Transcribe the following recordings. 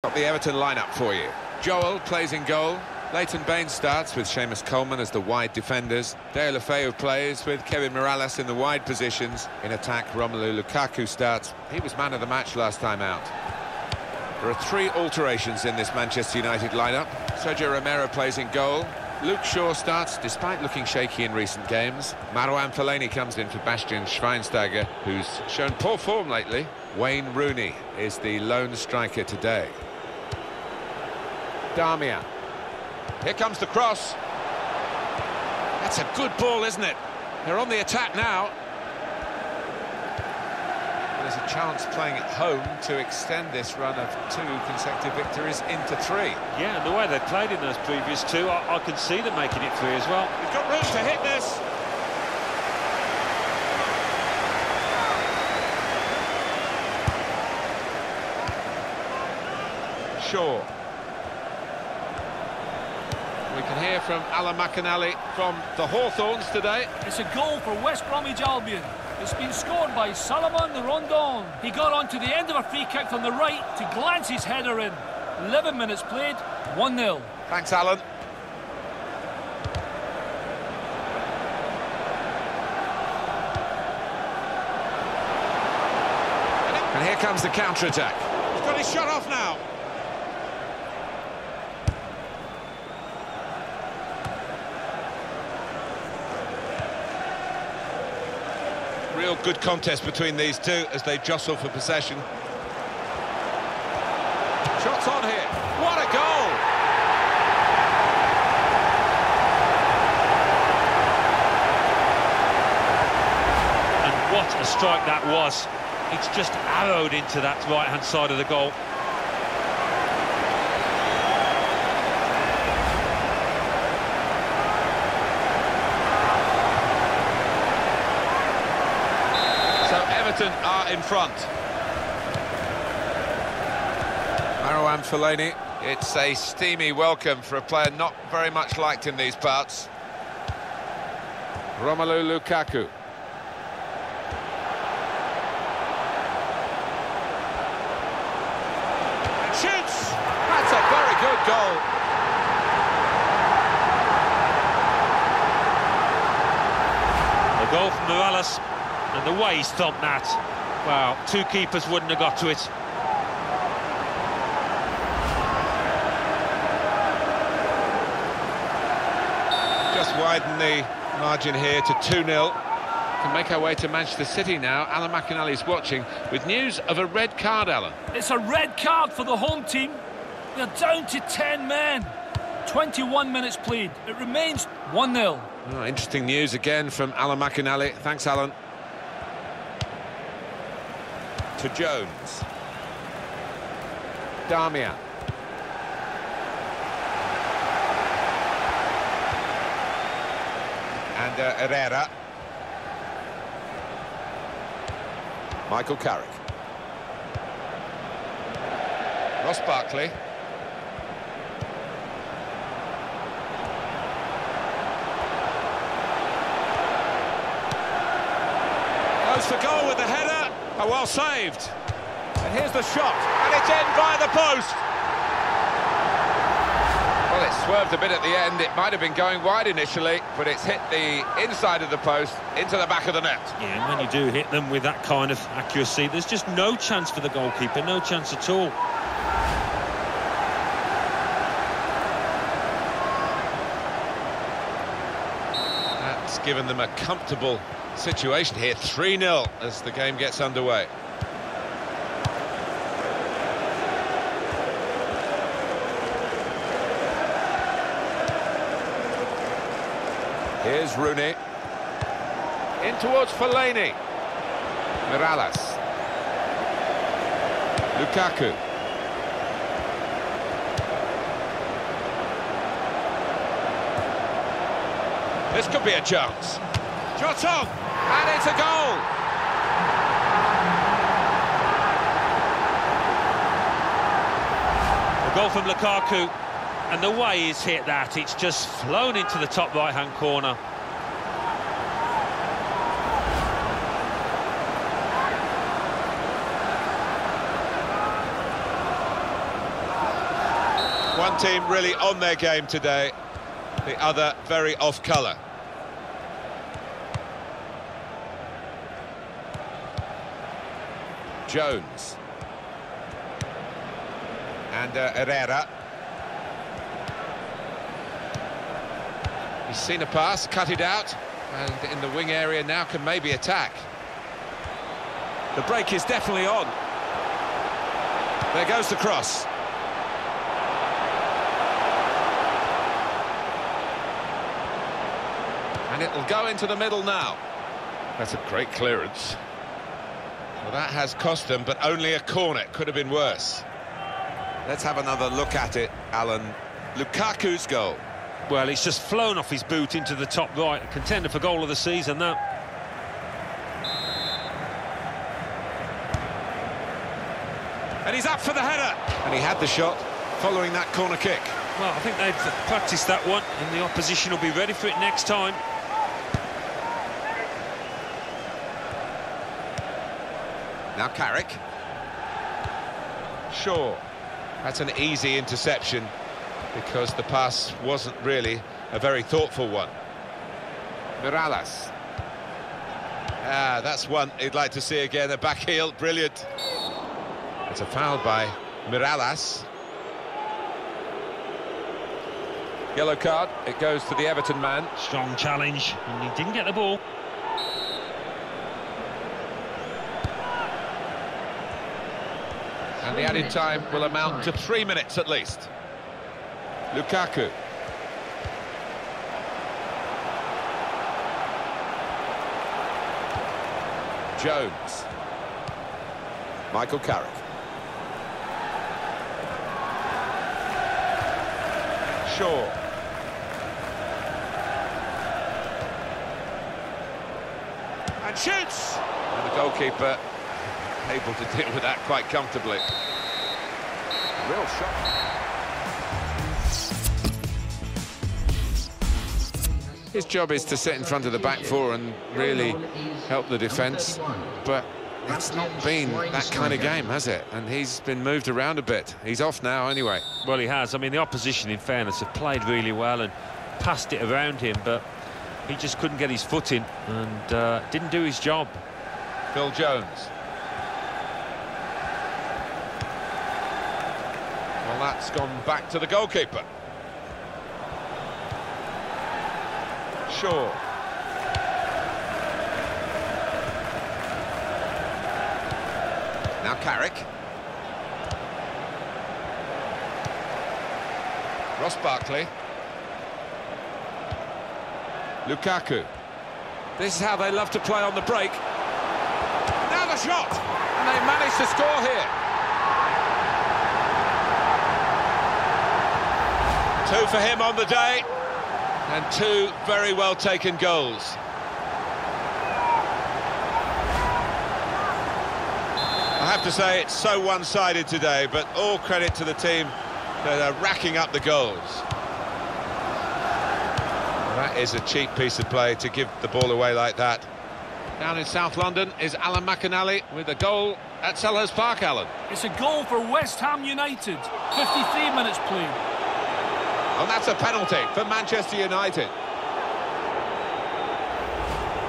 Got the Everton lineup for you. Joel plays in goal. Leighton Baines starts with Seamus Coleman as the wide defenders. Deulofeu plays with Kevin Morales in the wide positions. In attack, Romelu Lukaku starts. He was man of the match last time out. There are 3 alterations in this Manchester United lineup. Sergio Romero plays in goal. Luke Shaw starts, despite looking shaky in recent games. Marouane Fellaini comes in for Bastian Schweinsteiger, who's shown poor form lately. Wayne Rooney is the lone striker today. Darmian. Here comes the cross. That's a good ball, isn't it? They're on the attack now. There's a chance playing at home to extend this run of 2 consecutive victories into 3. Yeah, and the way they played in those previous 2, I can see them making it 3 as well. We've got room to hit this. Shaw. We can hear from Alan McInally from the Hawthorns today. It's a goal for West Bromwich Albion. It's been scored by Salomon Rondon. He got onto the end of a free kick from the right to glance his header in. 11 minutes played, 1-0. Thanks, Alan. And here comes the counter-attack. He's got his shot off now. Real good contest between these 2 as they jostle for possession. Shots on here. What a goal! And what a strike that was. It's just arrowed into that right-hand side of the goal. Everton are in front. Marouane Fellaini. It's a steamy welcome for a player not very much liked in these parts. Romelu Lukaku. And shoots! That's a very good goal. The goal from Morales. And the way he stopped that, wow, 2 keepers wouldn't have got to it. Just widen the margin here to 2-0. Can make our way to Manchester City now. Alan McInally's watching with news of a red card, Alan. It's a red card for the home team. They're down to 10 men. 21 minutes played. It remains 1-0. Oh, interesting news again from Alan McInally. Thanks, Alan. To Jones. Darmian. And Herrera. Michael Carrick. Ross Barkley. Goes for goal with the header. Oh, well saved. And here's the shot, and it's in by the post. Well, it swerved a bit at the end. It might have been going wide initially, but it's hit the inside of the post into the back of the net. Yeah, and when you do hit them with that kind of accuracy, there's just no chance for the goalkeeper, no chance at all. That's given them a comfortable situation here. 3-0 as the game gets underway. Here's Rooney. In towards Fellaini. Morales. Lukaku. This could be a chance. Shot on, and it's a goal! A goal from Lukaku, and the way he's hit that, it's just flown into the top right-hand corner. One team really on their game today, the other very off colour. Jones. And Herrera. He's seen a pass, cut it out, and in the wing area now can maybe attack. The break is definitely on. There goes the cross. And it'll go into the middle now. That's a great clearance. Well, that has cost them, but only a corner. It could have been worse. Let's have another look at it, Alan. Lukaku's goal. Well, he's just flown off his boot into the top right. A contender for goal of the season, that. And he's up for the header. And he had the shot following that corner kick. Well, I think they've practiced that one, and the opposition will be ready for it next time. Now Carrick. Shaw. That's an easy interception because the pass wasn't really a very thoughtful one. Mirallas. Ah, that's one he'd like to see again, a back heel, brilliant. It's a foul by Mirallas. Yellow card, it goes to the Everton man. Strong challenge, and he didn't get the ball. And the added time will amount to 3 minutes at least. Lukaku. Jones. Michael Carrick. Shaw. And shoots! And the goalkeeper able to deal with that quite comfortably. Real shot. His job is to sit in front of the back four and really help the defence, but it's not been that kind of game, has it? And he's been moved around a bit. He's off now anyway. Well, he has. I mean, the opposition, in fairness, have played really well and passed it around him, but he just couldn't get his foot in and didn't do his job. Phil Jones. Well, that's gone back to the goalkeeper. Shaw. Now Carrick. Ross Barkley. Lukaku. This is how they love to play on the break. Now the shot! And they managed to score here. 2 for him on the day. And 2 very well taken goals. I have to say it's so one-sided today, but all credit to the team that are racking up the goals. That is a cheap piece of play to give the ball away like that. Down in South London is Alan McInally with a goal at Selhurst Park, Alan. It's a goal for West Ham United. 53 minutes played. And that's a penalty for Manchester United.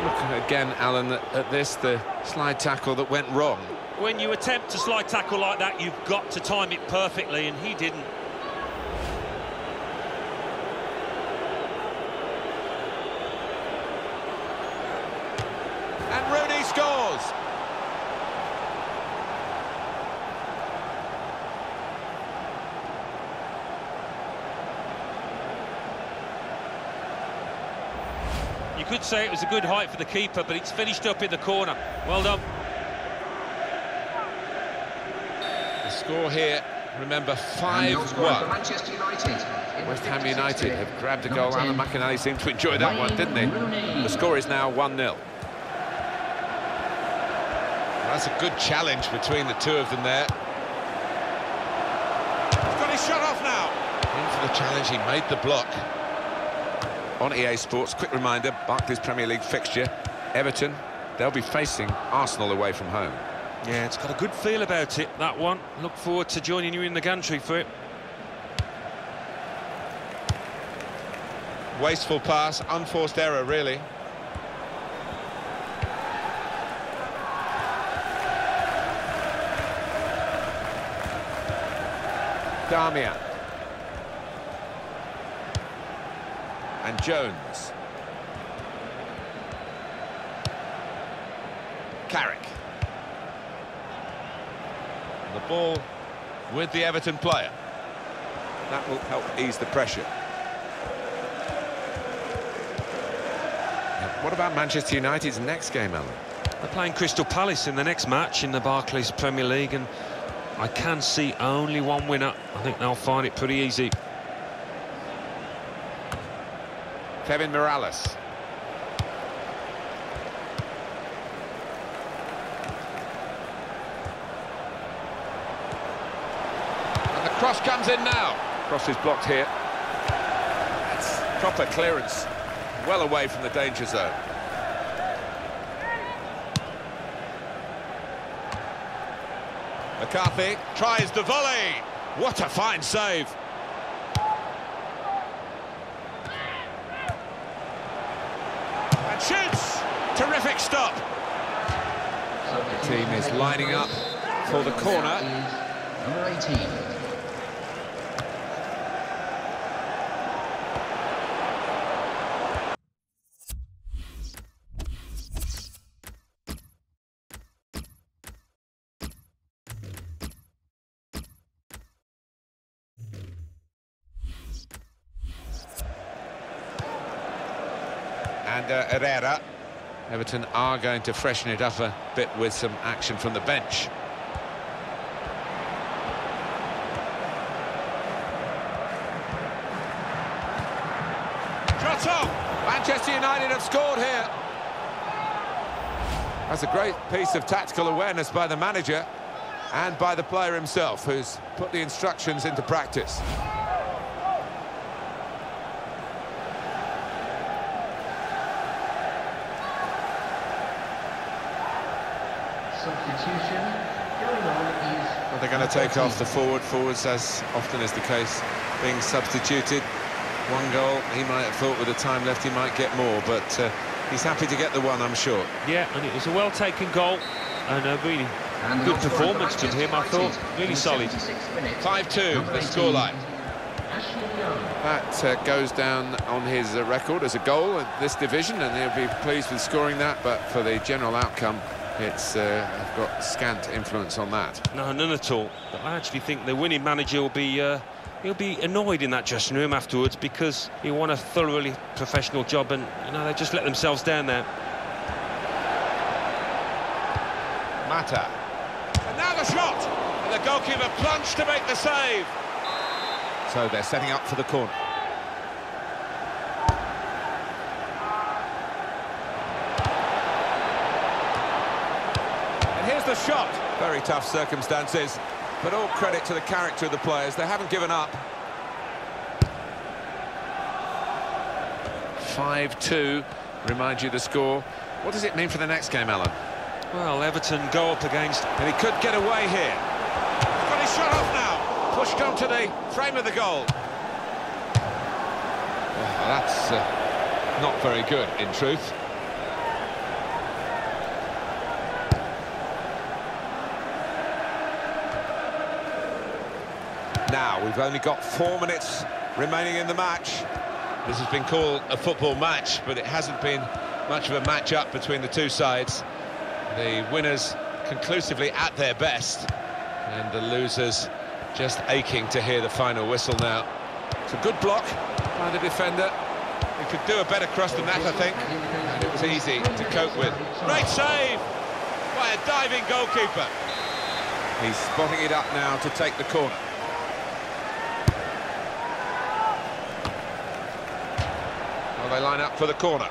Look again, Alan, at this, the slide tackle that went wrong. When you attempt a slide tackle like that, you've got to time it perfectly, and he didn't. And Rooney scores! You could say it was a good height for the keeper, but it's finished up in the corner. Well done. The score here, remember, 5-1. West Ham United have grabbed a goal. Alan McInally seemed to enjoy that one, didn't he? The score is now 1-0. That's a good challenge between the two of them there. He's got his shot off now. In for the challenge, he made the block. On EA Sports, quick reminder, Barclays Premier League fixture, Everton, they'll be facing Arsenal away from home. Yeah, it's got a good feel about it, that one. Look forward to joining you in the gantry for it. Wasteful pass, unforced error, really. Damian. And Jones. Carrick. The ball with the Everton player. That will help ease the pressure. Now, what about Manchester United's next game, Alan? They're playing Crystal Palace in the next match in the Barclays Premier League, and I can see only one winner. I think they'll find it pretty easy. Kevin Morales. And the cross comes in now. Cross is blocked here. That's proper clearance. Well away from the danger zone. McCarthy tries the volley. What a fine save. And shoots. Terrific stop. The team is lining up for the corner. Number 18. And Herrera. Everton are going to freshen it up a bit with some action from the bench. Trotto! Manchester United have scored here. That's a great piece of tactical awareness by the manager and by the player himself, who's put the instructions into practice. Substitution going on is... Well, they're going to take off the forwards, as often is the case, being substituted. One goal, he might have thought with the time left he might get more, but he's happy to get the one, I'm sure. Yeah, and it was a well-taken goal and a really good performance from him, I thought. Really solid. 5-2, the scoreline. That goes down on his record as a goal in this division, and he'll be pleased with scoring that, but for the general outcome, it's got scant influence on that. No, none at all. But I actually think the winning manager will be he'll be annoyed in that dressing room afterwards, because he won a thoroughly professional job, and you know, they just let themselves down there. Mata. And now the shot! And the goalkeeper plunged to make the save. So they're setting up for the corner. And here's the shot. Very tough circumstances, but all credit to the character of the players. They haven't given up. 5-2, remind you the score. What does it mean for the next game, Alan? Well, Everton go up against... And he could get away here. He's got his shot off now. Pushed onto the frame of the goal. Well, that's not very good, in truth. Now, we've only got 4 minutes remaining in the match. This has been called a football match, but it hasn't been much of a match-up between the two sides. The winners conclusively at their best, and the losers just aching to hear the final whistle now. It's a good block by the defender. He could do a better cross than that, I think, and it was easy to cope with. Great save by a diving goalkeeper. He's spotting it up now to take the corner. Well, they line up for the corner.